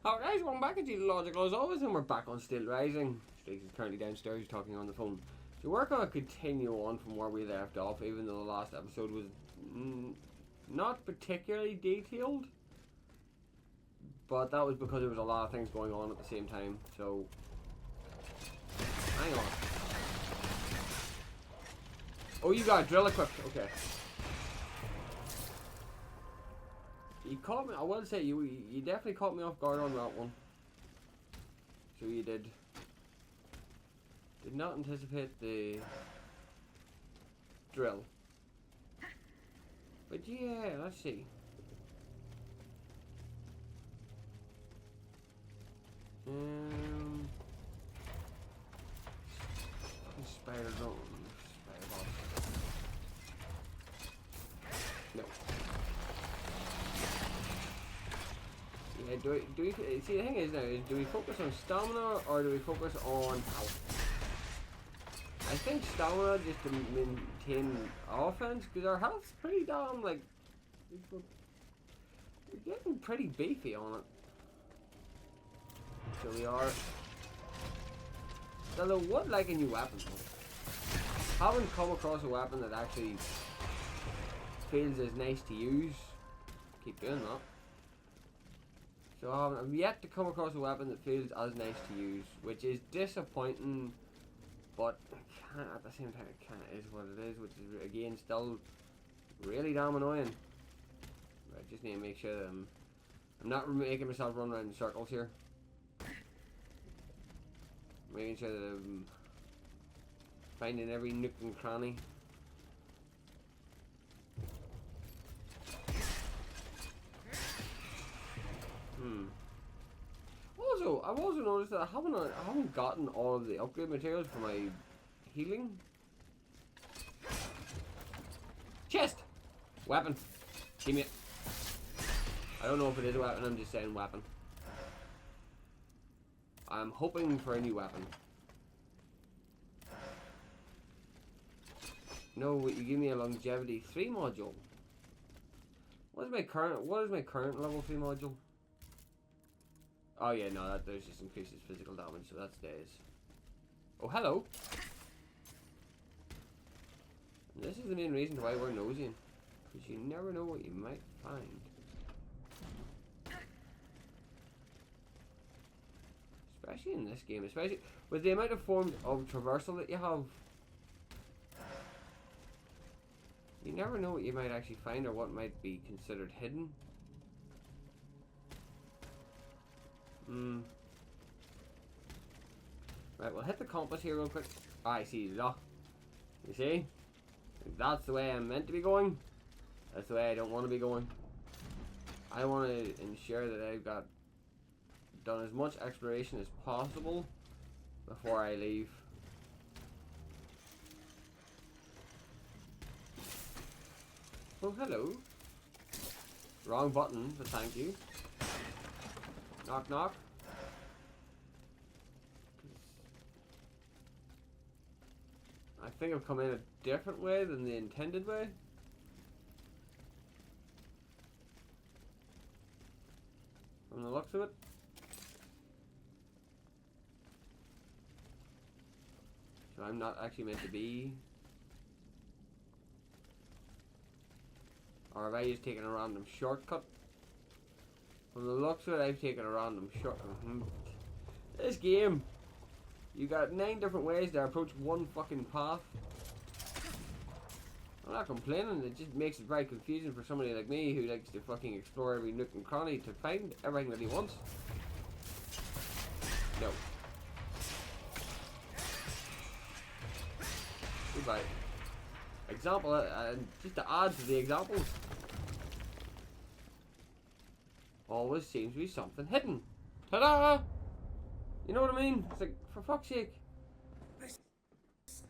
Alright, welcome back at Logical as always, and we're back on Steelrising. Streaks is currently downstairs talking on the phone. So we're going to continue on from where we left off, even though the last episode was not particularly detailed. But that was because there was a lot of things going on at the same time, so... Hang on. Oh, you got a drill equipped, okay. You caught me, I will say, you definitely caught me off guard on that one. So you did. Did not anticipate the drill. But yeah, let's see. Spider drone. Spider boss. No. Yeah, do we see the thing is now is do we focus on stamina or do we focus on health? I think stamina just to maintain offense because our health's pretty damn like we're getting pretty beefy on it. So we are. Although would like a new weapon though. Haven't come across a weapon that actually feels as nice to use. Keep doing that. So I've yet to come across a weapon that feels as nice to use, which is disappointing, but at the same time it kind of is what it is, which is again still really damn annoying. But I just need to make sure that I'm not making myself run around in circles here. Making sure that I'm finding every nook and cranny. Also, I've also noticed that I haven't gotten all of the upgrade materials for my healing. Chest! Weapon. Give me it. I don't know if it is a weapon, I'm just saying weapon. I'm hoping for a new weapon. No, you give me a longevity 3 module. What is my current level 3 module? Oh yeah, no, that just increases physical damage, so that stays. Oh, hello! And this is the main reason why we're nosing. Because you never know what you might find. Especially in this game, especially with the amount of forms of traversal that you have. You never know what you might actually find or what might be considered hidden. Right, we'll hit the compass here real quick. Ah, I see. Lock. You see? If that's the way I'm meant to be going, that's the way I don't want to be going. I want to ensure that I've done as much exploration as possible before I leave. Oh, hello. Wrong button, but thank you. Knock, knock. I think I've come in a different way than the intended way. From the looks of it. So I'm not actually meant to be. Or have I just taken a random shortcut? From the looks of it, I've taken a random shortcut. This game, you got 9 different ways to approach one fucking path. I'm not complaining, it just makes it very confusing for somebody like me who likes to fucking explore every nook and cranny to find everything that he wants. No. Goodbye. Example, just to add to the examples. Always seems to be something hidden. Ta-da! You know what I mean? It's like, for fuck's sake. This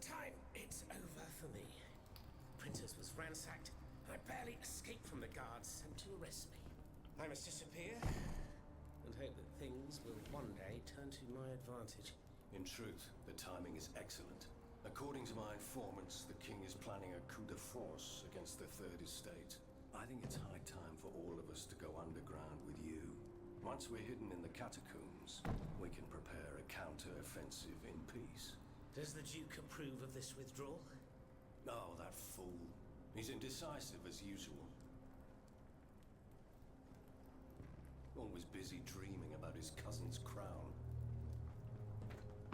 time, it's over for me. Printers was ransacked. I barely escaped from the guards sent to arrest me. I must disappear and hope that things will one day turn to my advantage. In truth, the timing is excellent. According to my informants, the king is planning a coup de force against the Third Estate. I think it's high time for all of us to go underground with you. Once we're hidden in the catacombs, we can prepare a counter-offensive in peace. Does the Duke approve of this withdrawal? Oh, that fool. He's indecisive as usual. Always busy dreaming about his cousin's crown.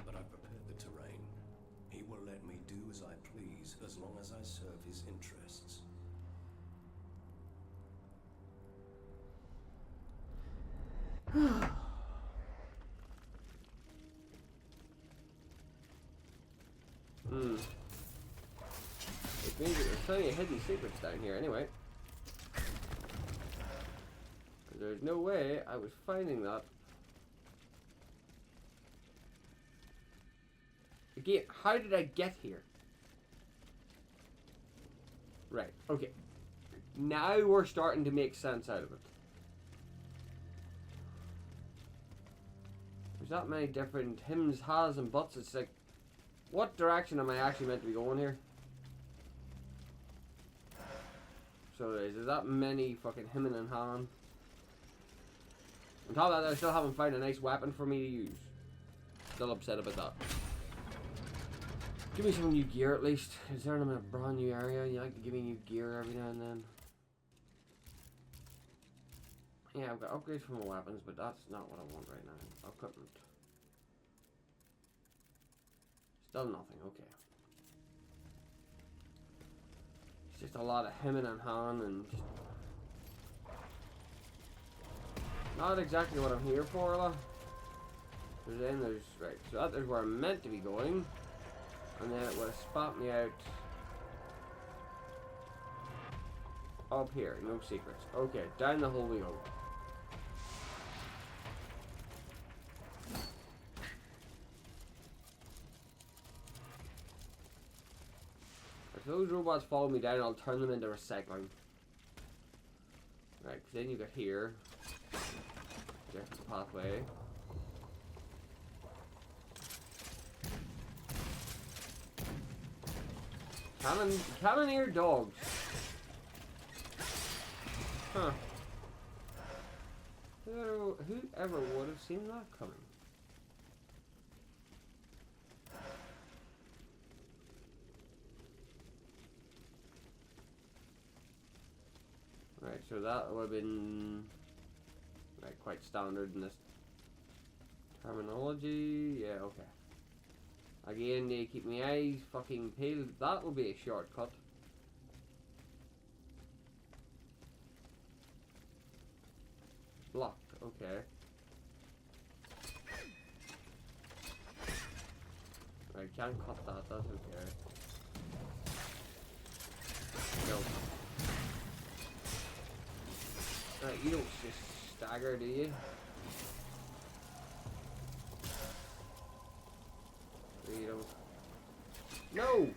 But I've prepared the terrain. He will let me do as I please, as long as I serve his interests. It means that there's plenty of hidden secrets down here anyway. There's no way I was finding that. Again, how did I get here? Right, okay. Now we're starting to make sense out of it. There's that many different hims, has, and buts. It's like, what direction am I actually meant to be going here? So there's that many fucking him and han. On top of that, I still haven't found a nice weapon for me to use. Still upset about that. Give me some new gear at least. Is there in a brand new area? You like to give me new gear every now and then. Yeah, I've got upgrades for my weapons, but that's not what I want right now. Equipment. Still nothing, okay. It's just a lot of hemming and hawing and just not exactly what I'm here for, lah. So then there's, right, so that is where I'm meant to be going. And then it would have spot me out up here, no secrets. Okay, down the hole we go. If those robots follow me down, I'll turn them into recycling. Right, because then you got here. Different pathway. Cannoneer dogs. Huh. Whoever would have seen that coming? Right, so that would have been right, quite standard in this terminology. Yeah, okay. Again, they keep my eyes fucking peeled. That will be a shortcut. Blocked, okay. Right, can't cut that, that's okay. Nope. Right, you don't just stagger, do you? You don't. No!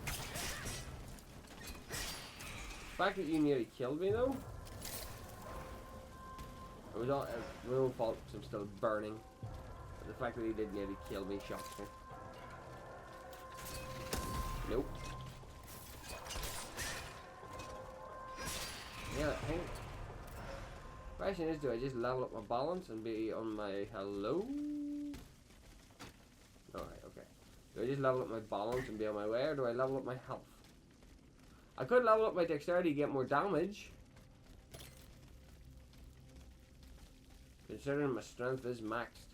The fact that you nearly killed me though? It was all my own fault because I'm still burning. But the fact that he did nearly kill me shocks me. Nope. Yeah, I think. Question is, do I just level up my balance and be on my hello? Alright, okay. Do I just level up my balance and be on my way, or do I level up my health? I could level up my dexterity to get more damage. Considering my strength is maxed.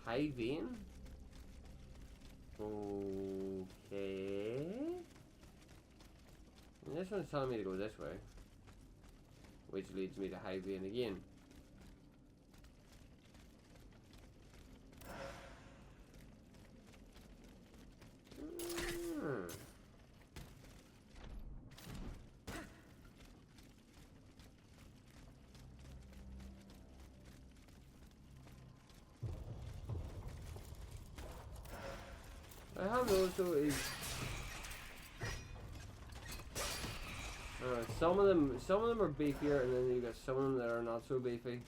High vein? Okay. And this one's telling me to go this way. Which leads me to high vein again. I have also is some of them are beefier, and then you got some of them that are not so beefy.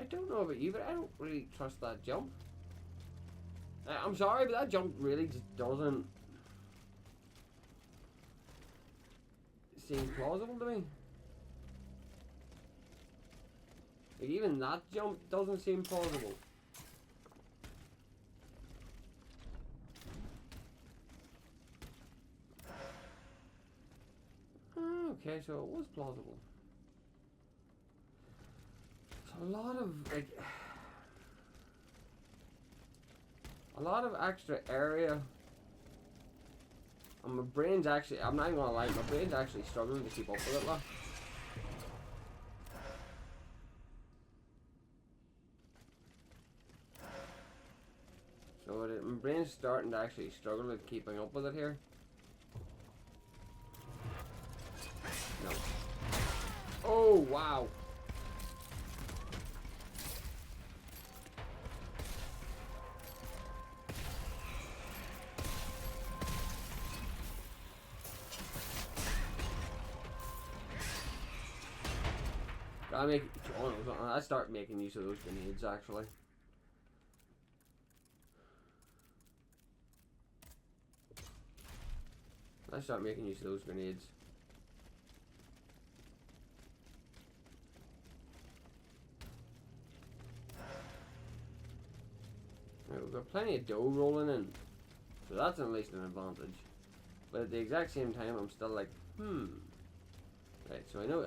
don't know about you, but I don't really trust that jump. I'm sorry, but that jump really just doesn't seem plausible to me. Like, even that jump doesn't seem plausible. Okay, so it was plausible. It's a lot of, like, a lot of extra area. And my brain's actually, I'm not even gonna lie, my brain's actually struggling to keep up with it, like. So my brain's starting to actually struggle with keeping up with it here. No. Oh, wow. I start making use of those grenades actually. I start making use of those grenades. Right, we've got plenty of dough rolling in, so that's at least an advantage. But at the exact same time, I'm still like, Right, so I know.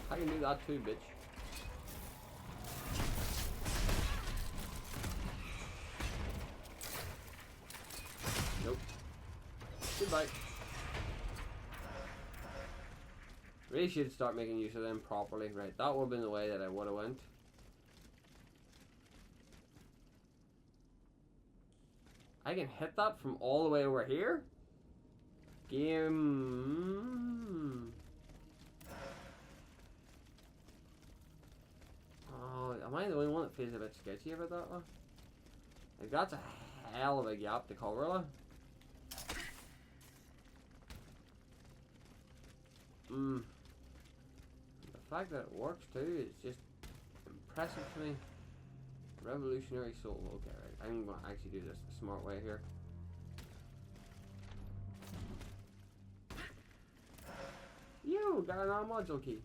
I can do that too, bitch. Nope. Goodbye. Really should start making use of them properly. Right, that would have been the way that I would have went. I can hit that from all the way over here? Game. Oh, am I the only one that feels a bit sketchy about that one? Like, that's a hell of a gap to cover, like. The fact that it works too is just impressive to me. Revolutionary soul. Okay, right. I'm going to actually do this the smart way here. You got an module key.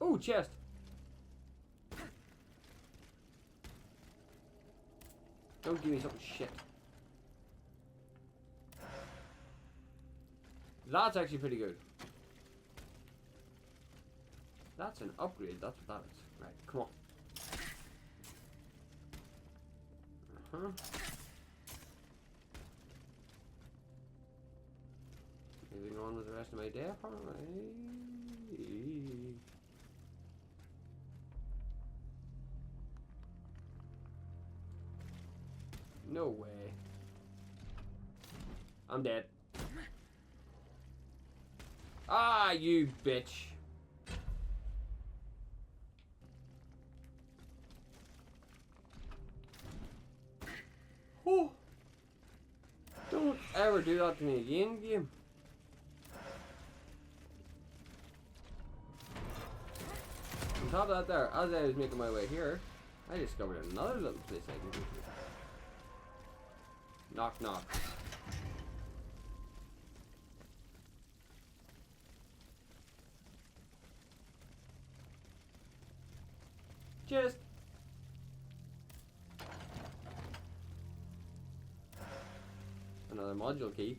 Oh, chest. Don't give me something shit. That's actually pretty good. That's an upgrade, that's what that is. Right, come on. Moving on with the rest of my day, apparently. No way. I'm dead. Ah, you bitch. Oh. Don't ever do that to me again, game. On top of that there, as I was making my way here, I discovered another little place I can go to. Knock knock. Just another module key.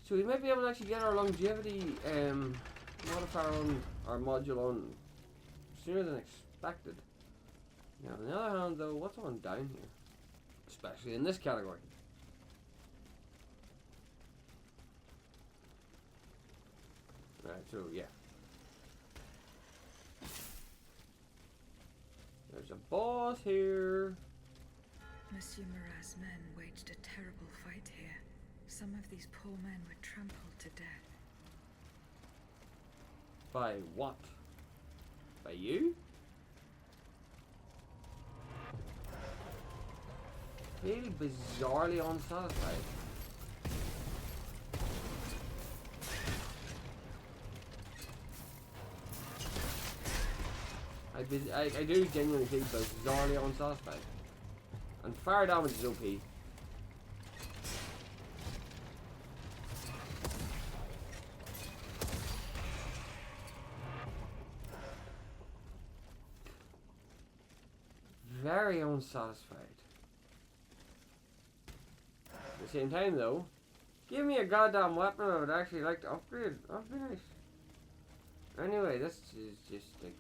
So we might be able to actually get our longevity modifier on our module on sooner than expected. Now on the other hand though, what's on down here? Especially in this category. Right, so yeah. There's a boss here. Monsieur Marat's men waged a terrible fight here. Some of these poor men were trampled to death. By what? By you? Feel bizarrely unsatisfied. I do genuinely think bizarrely unsatisfied. And fire damage is OP. Very unsatisfied. At the same time though, give me a goddamn weapon I would actually like to upgrade. That'd be nice. Anyway, this is just like...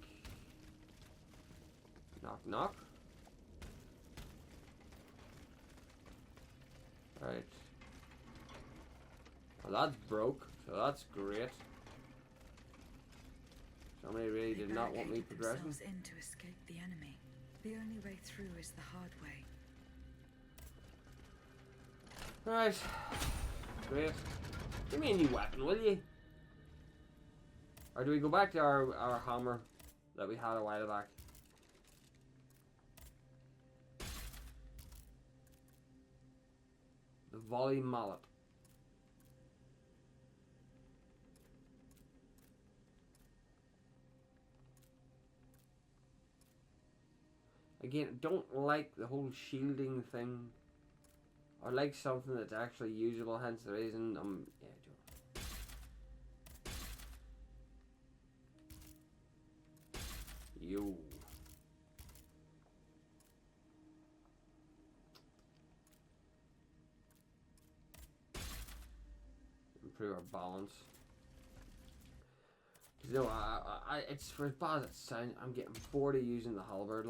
Knock knock. Right. Well, that's broke, so that's great. Somebody really did not want me progressing. Themselves in to escape the enemy. The only way through is the hard way. Right. Great. Give me a new weapon, will you? Or do we go back to our hammer that we had a while back? The volley mallet. Again, I don't like the whole shielding thing. I like something that's actually usable, hence the reason I'm... Yeah, Yo. Improve our balance. You know, it's for as bad as it sounds, I'm getting bored of using the halberd.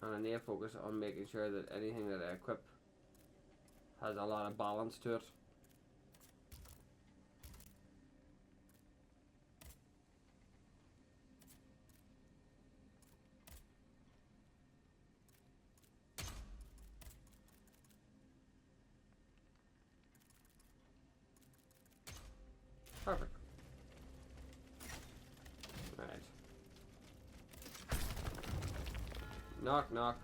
And I need to focus on making sure that anything that I equip has a lot of balance to it. Perfect. Right. Knock, knock.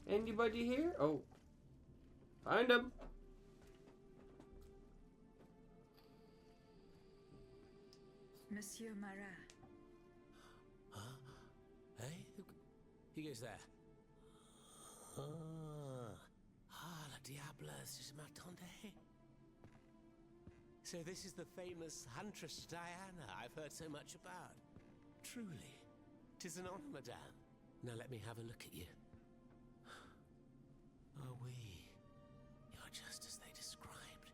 Anybody here? Oh. Find him. Monsieur Marat. Huh? Hey? Who goes there? La diableuse m'attendait. So this is the famous Huntress Diana I've heard so much about. Truly, 'tis an honor, madame. Now let me have a look at you. Oh, oui. You're just as they described.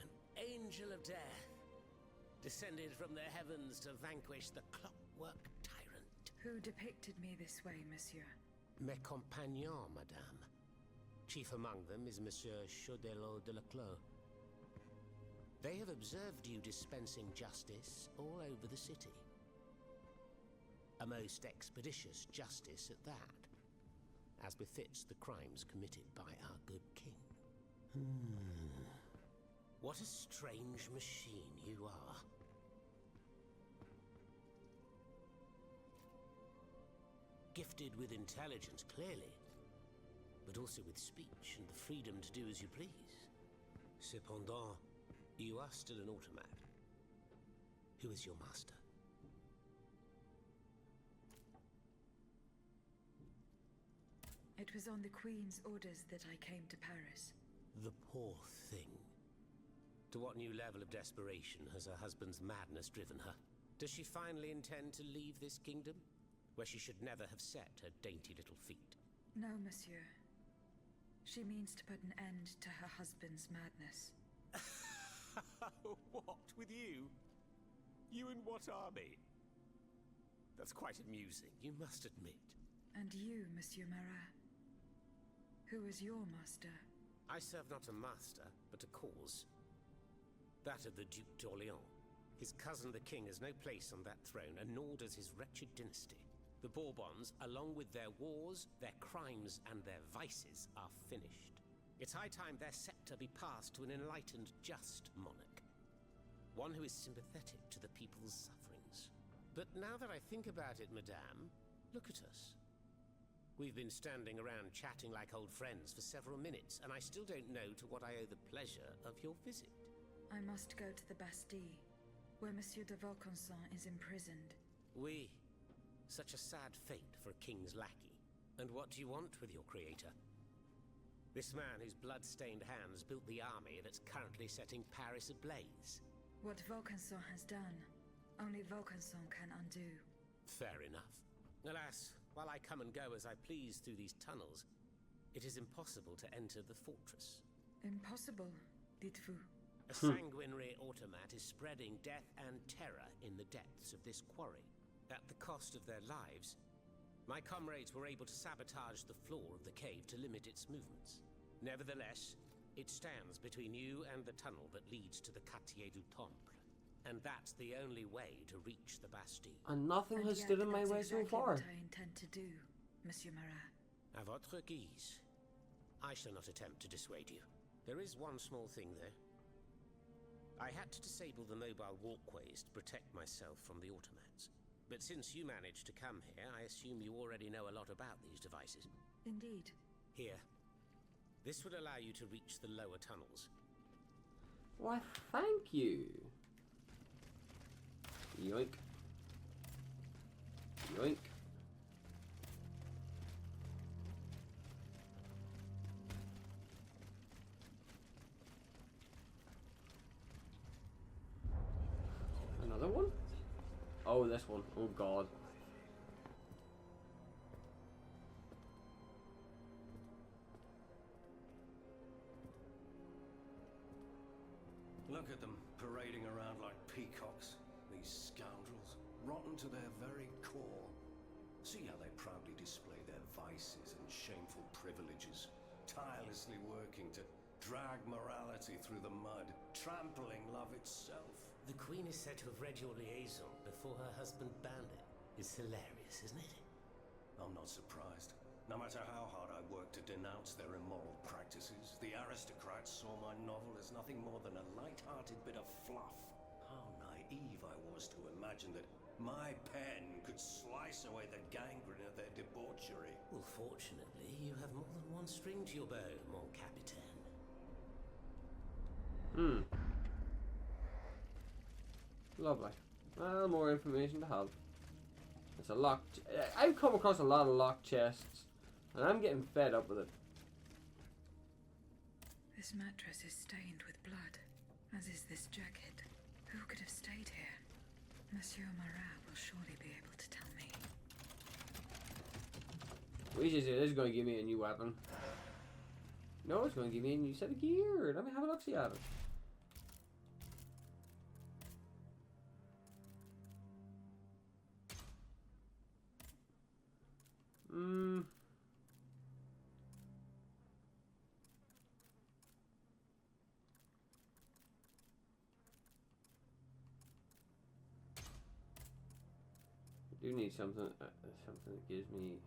An angel of death, descended from the heavens to vanquish the clockwork tyrant. Who depicted me this way, monsieur? Mes compagnons, madame. Chief among them is Monsieur Chaudelot de Leclos. They have observed you dispensing justice all over the city. A most expeditious justice at that, as befits the crimes committed by our good king. What a strange machine you are. Gifted with intelligence, clearly, but also with speech and the freedom to do as you please. Cependant, you are still an automat. Who is your master? It was on the Queen's orders that I came to Paris. The poor thing. To what new level of desperation has her husband's madness driven her? Does she finally intend to leave this kingdom, where she should never have set her dainty little feet? No, monsieur. She means to put an end to her husband's madness. What, with you? You in what army? That's quite amusing, you must admit. And you, Monsieur Marat? Who is your master? I serve not a master, but a cause. That of the Duc d'Orléans. His cousin the king has no place on that throne, and nor does his wretched dynasty. The Bourbons, along with their wars, their crimes, and their vices, are finished. It's high time their scepter be passed to an enlightened, just monarch. One who is sympathetic to the people's sufferings. But now that I think about it, madame, look at us. We've been standing around chatting like old friends for several minutes, and I still don't know to what I owe the pleasure of your visit. I must go to the Bastille, where Monsieur de Vaucanson is imprisoned. Oui. Such a sad fate for a king's lackey. And what do you want with your creator? This man whose blood-stained hands built the army that's currently setting Paris ablaze. What Vaucanson has done, only Vaucanson can undo. Fair enough. Alas, while I come and go as I please through these tunnels, it is impossible to enter the fortress. Impossible, dites-vous? A sanguinary automat is spreading death and terror in the depths of this quarry. At the cost of their lives, my comrades were able to sabotage the floor of the cave to limit its movements. Nevertheless, it stands between you and the tunnel that leads to the Quartier du Temple. And that's the only way to reach the Bastille. And nothing has yet stood in my that's way exactly so far. what I intend to do, Monsieur Marat. À votre guise. I shall not attempt to dissuade you. There is one small thing, though. I had to disable the mobile walkways to protect myself from the automats. But since you managed to come here, I assume you already know a lot about these devices. Indeed. Here. This would allow you to reach the lower tunnels. Why, thank you. Yoink. Yoink. Another one? Oh, this one. Oh, God. Look at them, parading around like peacocks. These scoundrels, rotten to their very core. See how they proudly display their vices and shameful privileges, tirelessly working to drag morality through the mud, trampling love itself. The Queen is said to have read your liaison before her husband banned it. It's hilarious, isn't it? I'm not surprised. No matter how hard I work to denounce their immoral practices, the aristocrats saw my novel as nothing more than a light-hearted bit of fluff. How naive I was to imagine that my pen could slice away the gangrene of their debauchery. Well, fortunately, you have more than one string to your bow, mon capitaine. Lovely. Well, more information to have. It's a locked... I've come across a lot of locked chests, and I'm getting fed up with it. This mattress is stained with blood, as is this jacket. Who could have stayed here? Monsieur Marat will surely be able to tell me. We just say this is going to give me a new weapon. No, it's going to give me a new set of gear. Let me have a look-see at it. I do need something that gives me...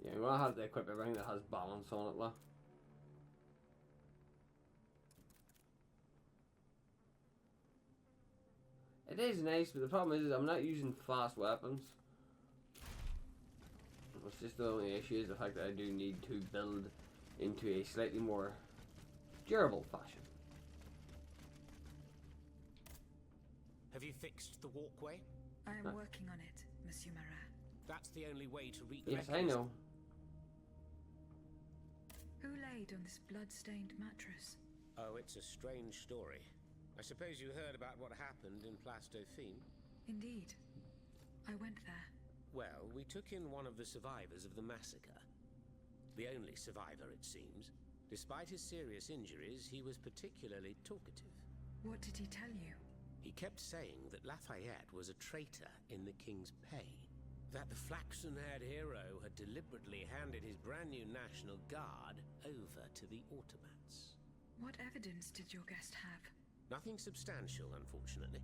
Yeah, I'm gonna have to equip everything that has balance on it, though. It is nice, but the problem is I'm not using fast weapons. It's just the only issue is the fact that I do need to build into a slightly more durable fashion. Have you fixed the walkway? I am working on it, Monsieur Marat. That's the only way to reach... Yes, I know. Who laid on this blood-stained mattress? Oh, it's a strange story. I suppose you heard about what happened in Place Dauphine? Indeed. I went there. Well, we took in one of the survivors of the massacre. The only survivor, it seems. Despite his serious injuries, he was particularly talkative. What did he tell you? He kept saying that Lafayette was a traitor in the king's pay. That the flaxen-haired hero had deliberately handed his brand new National Guard over to the automats. What evidence did your guest have? Nothing substantial, unfortunately.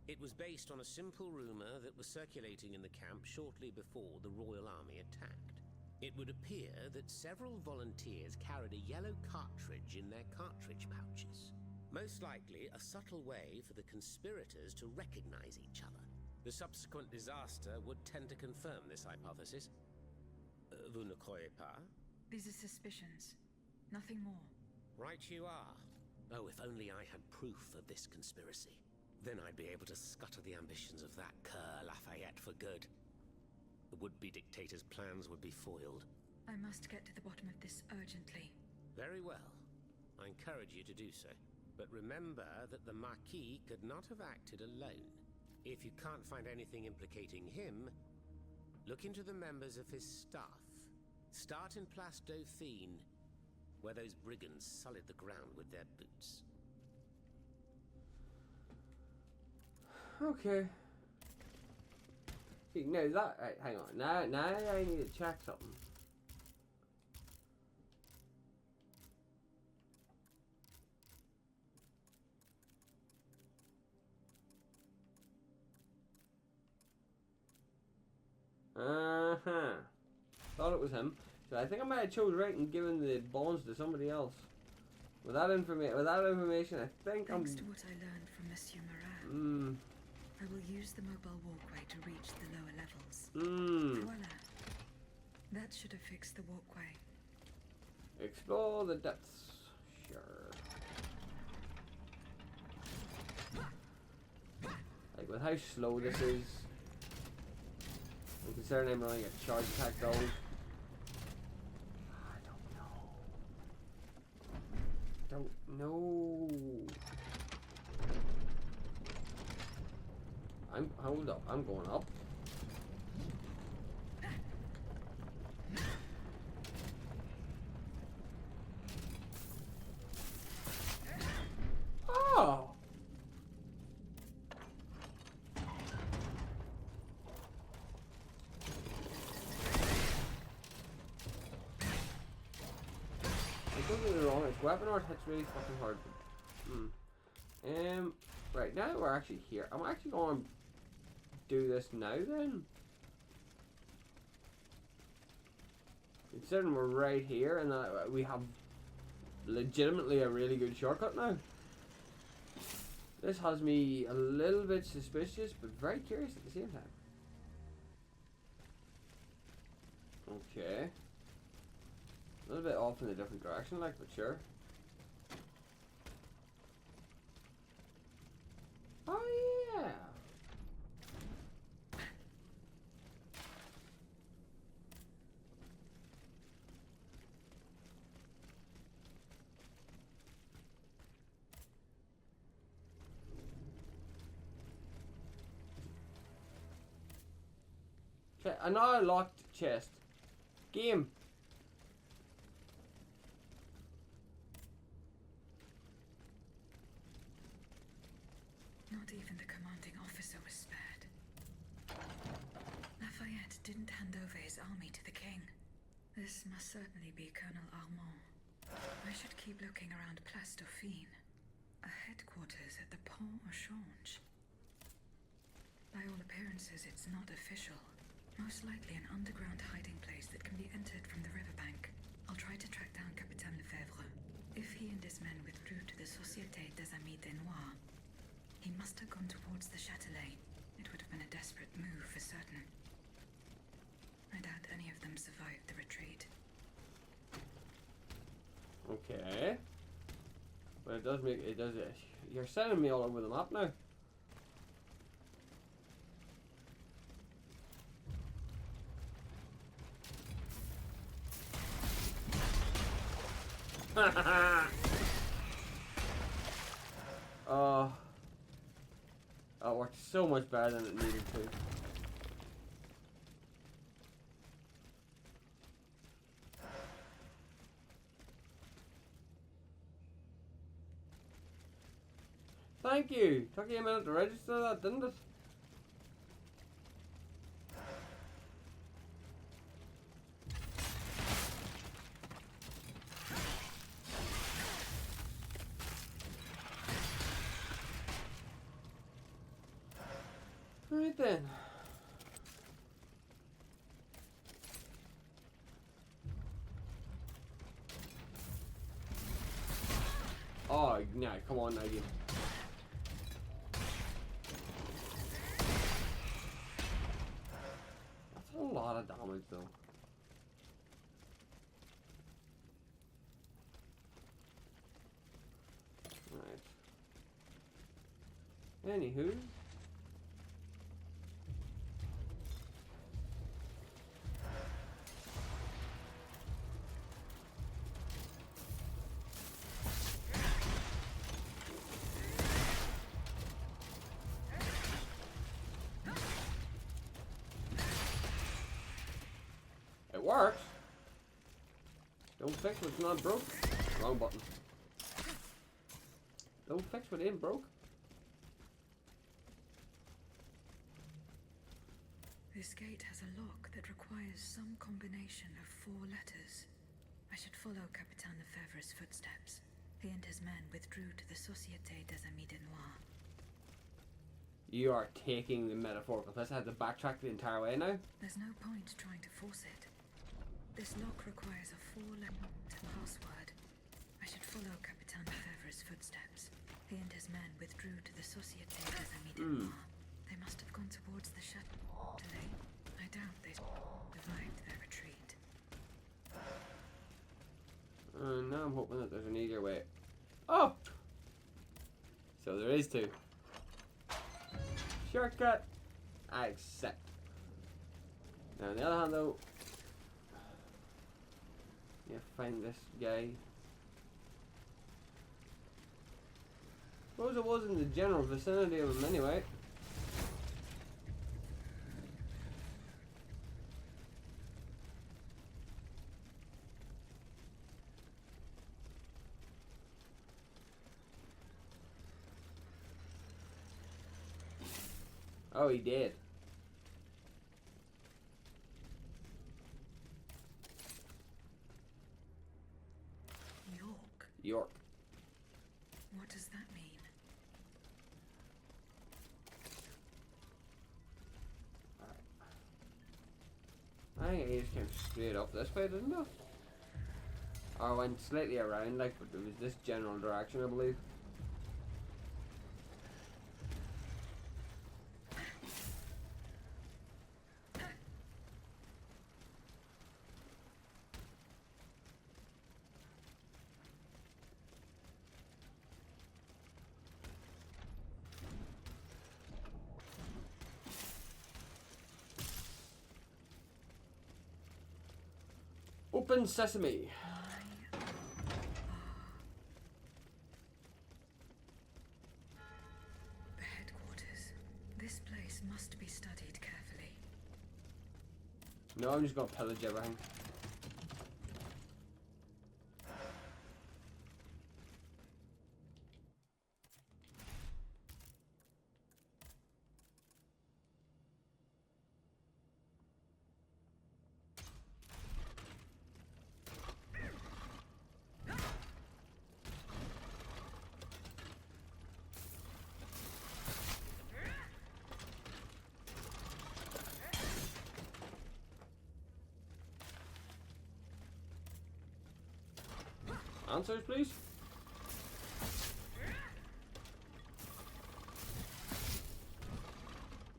It was based on a simple rumor that was circulating in the camp shortly before the Royal Army attacked. It would appear that several volunteers carried a yellow cartridge in their cartridge pouches. Most likely a subtle way for the conspirators to recognize each other. The subsequent disaster would tend to confirm this hypothesis. Vous ne croyez pas? These are suspicions. Nothing more. Right you are. Oh, if only I had proof of this conspiracy. Then I'd be able to scutter the ambitions of that cur Lafayette for good. The would-be dictator's plans would be foiled. I must get to the bottom of this urgently. Very well. I encourage you to do so. But remember that the Marquis could not have acted alone. If you can't find anything implicating him, look into the members of his staff. Start in Place Dauphine, where those brigands sullied the ground with their boots. Okay. See, now that... Right, hang on. Now I need to check something. Thought it was him. So I think I might have chose right in giving the bonds to somebody else. With that information, I think Thanks to what I learned from Monsieur Marat, I will use the mobile walkway to reach the lower levels. Voila. That should have fixed the walkway. Explore the depths. Sure. Like with how slow this is, and considering I'm running a charge attack dog, I don't know. Hold up, I'm going up. Oh! Don't get me wrong, its weapon art hits really fucking hard. Right, now that we're actually here, I'm actually going to do this now then. Considering we're right here and that we have legitimately a really good shortcut now. This has me a little bit suspicious, but very curious at the same time. Okay. A little bit off in a different direction, like, but sure. Oh, yeah. Okay, another locked chest. Game. Not even the commanding officer was spared. Lafayette didn't hand over his army to the king. This must certainly be Colonel Armand. I should keep looking around Place Dauphine. A headquarters at the Pont au Change. By all appearances, it's not official. Most likely an underground hiding place that can be entered from the riverbank. I'll try to track down Capitaine Lefebvre. If he and his men withdrew to the Société des Amis des Noirs, he must have gone towards the Châtelet. It would have been a desperate move for certain. I doubt any of them survived the retreat. Okay. But it does. You're sending me all over the map now. That worked so much better than it needed to. Thank you. Took you a minute to register that, didn't it? Right then. Oh no, come on now, you. That's a lot of damage, though. Right. Anywho. It works. Don't fix what's not broke. Wrong button. Don't fix what ain't broke. This gate has a lock that requires some combination of 4 letters. I should follow Capitaine Lefebvre's footsteps. He and his men withdrew to the Société des Amis de Noir. You are taking the metaphorical piss. I have to backtrack the entire way now. There's no point trying to force it. This lock requires a 4-letter password. I should follow Capitaine Lefebvre's footsteps. He and his men withdrew to the Société des Amis de Noir. They must have gone towards the chateau. I doubt they survived their retreat. Now I'm hoping that there's an easier way up. So there is two. Shortcut. I accept. Now on the other hand though, you find this guy. Suppose it was in the general vicinity of him anyway. Oh, he did. York? York. What does that mean? I think he just came straight up this way, didn't it? Or I went slightly around, like, but it was this general direction, I believe. Open sesame. The headquarters. This place must be studied carefully. No, I'm just gonna pillage everything. Answers, please.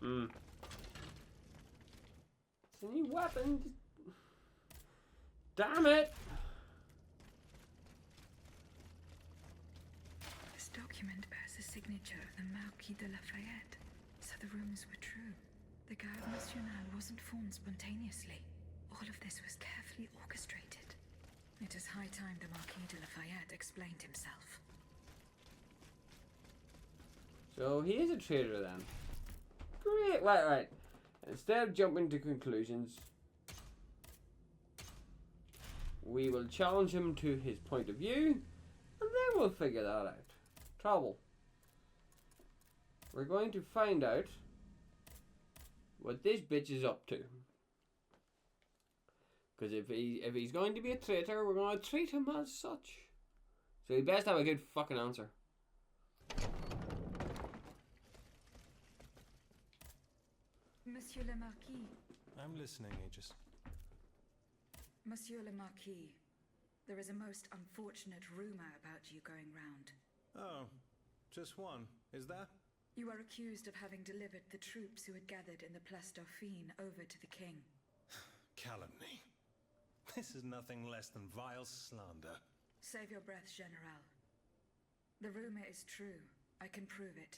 It's a new weapon. Damn it! This document bears the signature of the Marquis de Lafayette, so the rumors were true. The Garde Nationale wasn't formed spontaneously. All of this was carefully orchestrated. It is high time the Marquis de Lafayette explained himself. So he is a traitor then. Great, right. Instead of jumping to conclusions, we will challenge him to his point of view, and then we'll figure that out. Trouble. We're going to find out what this bitch is up to. Because if he's going to be a traitor, we're going to treat him as such. So he best have a good fucking answer. Monsieur le Marquis. I'm listening, Aegis. Monsieur le Marquis, there is a most unfortunate rumor about you going round. Oh, just one, is that? You are accused of having delivered the troops who had gathered in the Place Dauphine over to the king. Calumny. This is nothing less than vile slander. Save your breath, General. The rumor is true. I can prove it.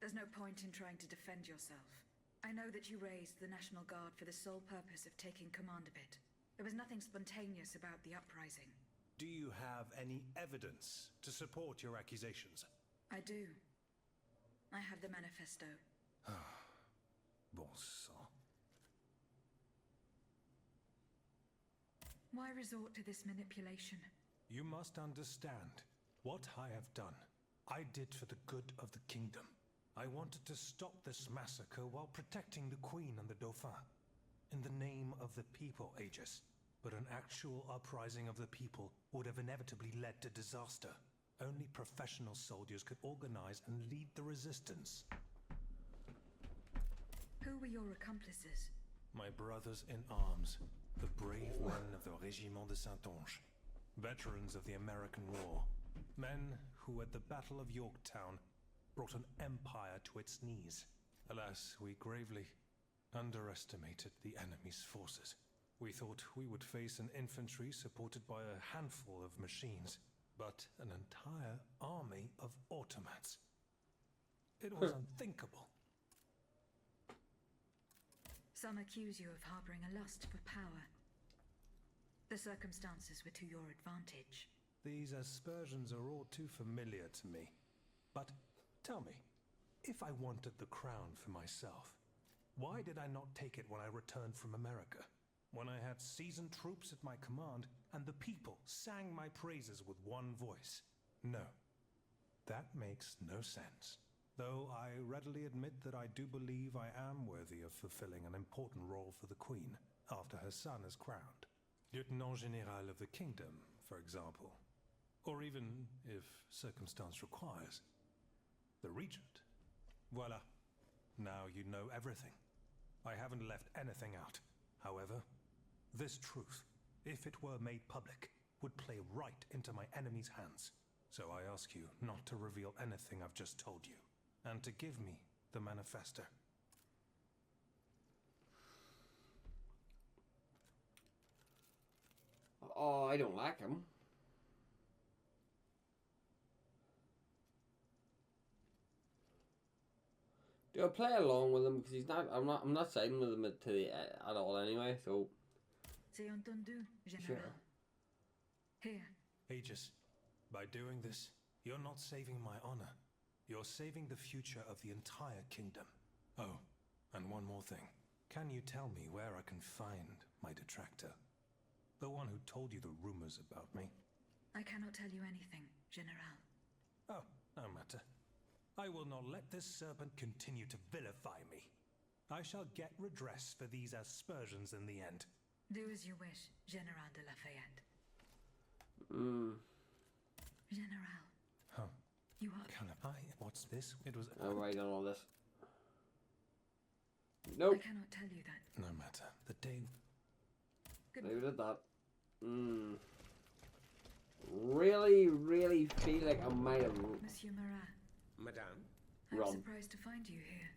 There's no point in trying to defend yourself. I know that you raised the National Guard for the sole purpose of taking command of it. There was nothing spontaneous about the uprising. Do you have any evidence to support your accusations? I do. I have the manifesto. Bon sang. Why resort to this manipulation? You must understand what I have done. I did for the good of the kingdom. I wanted to stop this massacre while protecting the Queen and the Dauphin. In the name of the people, Aegis. But an actual uprising of the people would have inevitably led to disaster. Only professional soldiers could organize and lead the resistance. Who were your accomplices? My brothers in arms, the brave men of the Régiment de Saintonge, veterans of the American War, men who at the Battle of Yorktown brought an empire to its knees. Alas, we gravely underestimated the enemy's forces. We thought we would face an infantry supported by a handful of machines, but an entire army of automats. It was unthinkable. Some accuse you of harboring a lust for power. The circumstances were to your advantage. These aspersions are all too familiar to me. But tell me, if I wanted the crown for myself, why did I not take it when I returned from America? When I had seasoned troops at my command and the people sang my praises with one voice? No, that makes no sense. Though I readily admit that I do believe I am worthy of fulfilling an important role for the Queen after her son is crowned. Lieutenant General of the Kingdom, for example. Or even, if circumstance requires, the Regent. Voila. Now you know everything. I haven't left anything out. However, this truth, if it were made public, would play right into my enemy's hands. So I ask you not to reveal anything I've just told you, and to give me the manifesto. Oh, I don't like him. Do I play along with him because he's not? I'm not siding with him at all anyway. So. C'est entendu, General. Sure. Here. Aegis, by doing this, you're not saving my honor. You're saving the future of the entire kingdom. Oh, and one more thing. Can you tell me where I can find my detractor? The one who told you the rumors about me? I cannot tell you anything, General. Oh, no matter. I will not let this serpent continue to vilify me. I shall get redress for these aspersions in the end. Do as you wish, General de Lafayette. General. Huh. You are... Can I? What's this? It was... I'll write on all this. I Nope. cannot tell you that. No matter. The day... Leave it at that. Really feel like I might have Monsieur Marat, Madame, I'm Run. surprised to find you here.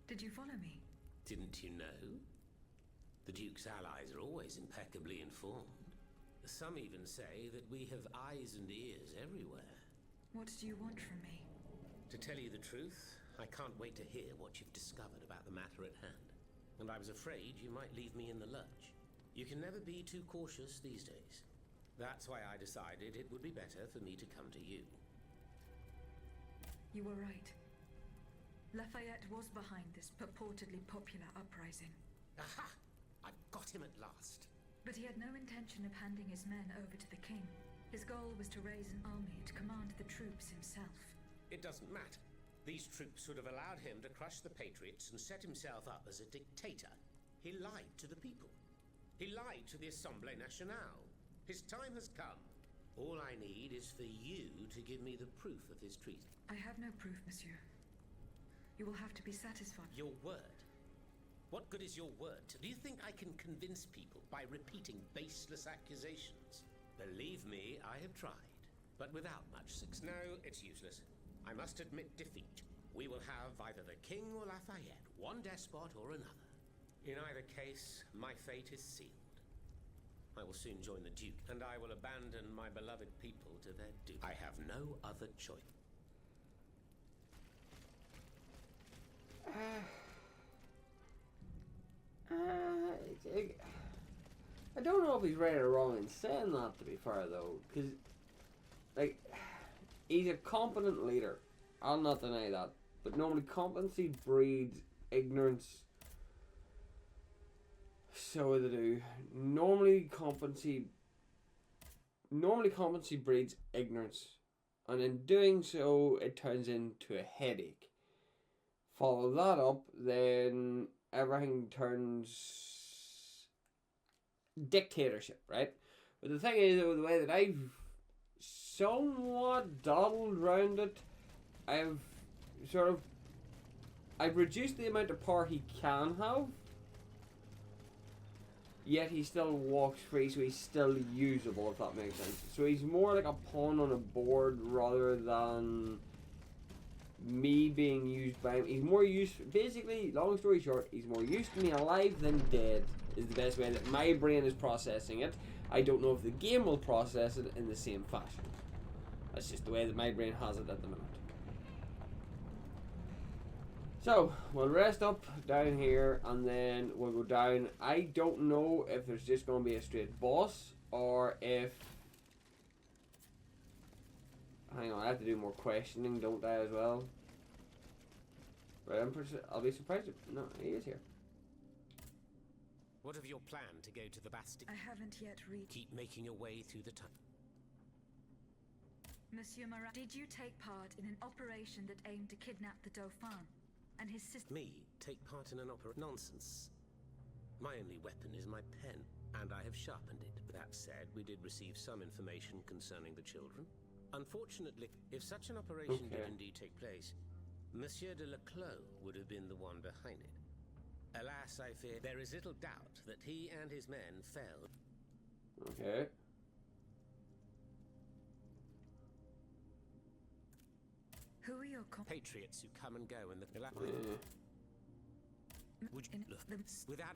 Did you follow me? didn't you know? The Duke's allies are always impeccably informed. Some even say that we have eyes and ears everywhere. What do you want from me? To tell you the truth, I can't wait to hear what you've discovered about the matter at hand. And I was afraid you might leave me in the lurch. You can never be too cautious these days. That's why I decided it would be better for me to come to you. You were right. Lafayette was behind this purportedly popular uprising. Aha! I've got him at last. But he had no intention of handing his men over to the king. His goal was to raise an army to command the troops himself. It doesn't matter. These troops would have allowed him to crush the Patriots and set himself up as a dictator. He lied to the people. He lied to the Assemblée Nationale. His time has come. All I need is for you to give me the proof of his treason. I have no proof, monsieur. You will have to be satisfied. Your word. What good is your word? Do you think I can convince people by repeating baseless accusations? Believe me, I have tried. but without much success. No, it's useless. I must admit defeat. We will have either the King or Lafayette, one despot or another. In either case, my fate is sealed. I will soon join the Duke, and I will abandon my beloved people to their doom. I have no other choice. I don't know if he's right or wrong in saying that, to be fair, though, because, like, he's a competent leader. I'll not deny that. But normally competency breeds ignorance. So they do. Normally competency breeds ignorance. And in doing so, it turns into a headache. Follow that up, then everything turns dictatorship, right? But the thing is, though, the way that I've somewhat dawdled around it, I've reduced the amount of power he can have, yet he still walks free, so he's still usable, if that makes sense. So he's more like a pawn on a board rather than me being used by him. He's more used, basically, long story short, he's more used to me alive than dead, is the best way that my brain is processing it. I don't know if the game will process it in the same fashion. That's just the way that my brain has it at the moment. So, we'll rest up down here, and then we'll go down. I don't know if there's just going to be a straight boss, or if... Hang on, I have to do more questioning, don't I, as well? But I'll be surprised if... No, he is here. What of your plan to go to the Bastille? I haven't yet reached... Keep making your way through the time. Monsieur Marat, did you take part in an operation that aimed to kidnap the Dauphin and his sister? Me take part in an nonsense. My only weapon is my pen, and I have sharpened it. That said, we did receive some information concerning the children. Unfortunately, if such an operation did indeed take place, Monsieur de Leclos would have been the one behind it. Alas, I fear there is little doubt that he and his men fell. Okay. Who are your patriots who come and go in the would you look without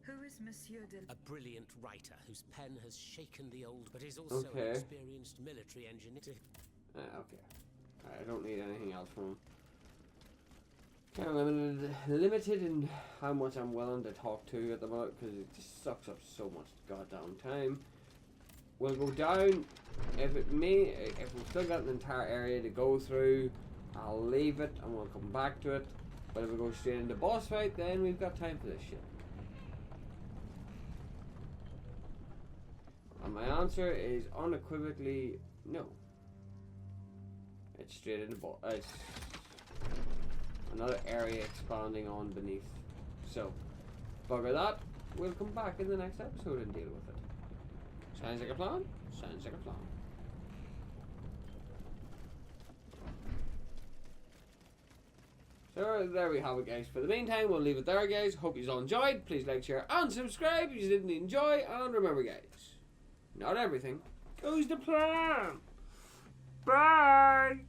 Who is Monsieur de... A brilliant writer whose pen has shaken the old, but is also an experienced military engineer. Okay. I don't need anything else from him. Kind of limited in how much I'm willing to talk to at the moment, because it just sucks up so much goddamn time. We'll go down. If we've still got an entire area to go through, I'll leave it and we'll come back to it. But if we go straight into boss fight, then we've got time for this shit. And my answer is unequivocally no. It's straight into boss. It's another area expanding on beneath. So, bugger that. We'll come back in the next episode and deal with it. Sounds like a plan? Sounds like a plan. So there we have it, guys. For the meantime, we'll leave it there, guys. Hope you all enjoyed. Please like, share, and subscribe if you didn't enjoy. And remember, guys, not everything goes to plan. Bye!